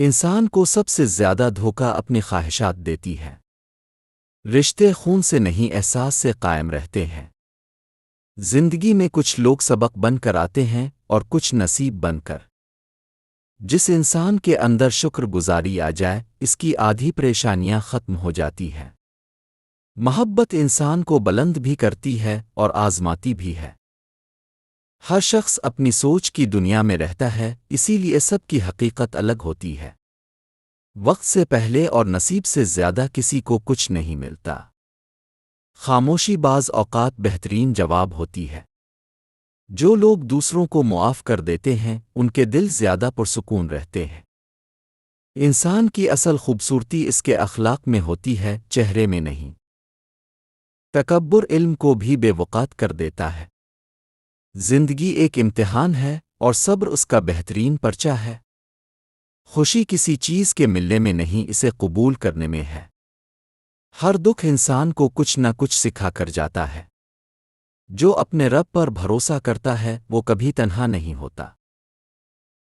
انسان کو سب سے زیادہ دھوکہ اپنی خواہشات دیتی ہے۔ رشتے خون سے نہیں احساس سے قائم رہتے ہیں۔ زندگی میں کچھ لوگ سبق بن کر آتے ہیں اور کچھ نصیب بن کر۔ جس انسان کے اندر شکر گزاری آ جائے اس کی آدھی پریشانیاں ختم ہو جاتی ہیں۔ محبت انسان کو بلند بھی کرتی ہے اور آزماتی بھی ہے۔ ہر شخص اپنی سوچ کی دنیا میں رہتا ہے، اسی لیے سب کی حقیقت الگ ہوتی ہے۔ وقت سے پہلے اور نصیب سے زیادہ کسی کو کچھ نہیں ملتا۔ خاموشی بعض اوقات بہترین جواب ہوتی ہے۔ جو لوگ دوسروں کو معاف کر دیتے ہیں ان کے دل زیادہ پرسکون رہتے ہیں۔ انسان کی اصل خوبصورتی اس کے اخلاق میں ہوتی ہے، چہرے میں نہیں۔ تکبر علم کو بھی بے وقت کر دیتا ہے۔ زندگی ایک امتحان ہے اور صبر اس کا بہترین پرچہ ہے۔ خوشی کسی چیز کے ملنے میں نہیں، اسے قبول کرنے میں ہے۔ ہر دکھ انسان کو کچھ نہ کچھ سکھا کر جاتا ہے۔ جو اپنے رب پر بھروسہ کرتا ہے وہ کبھی تنہا نہیں ہوتا۔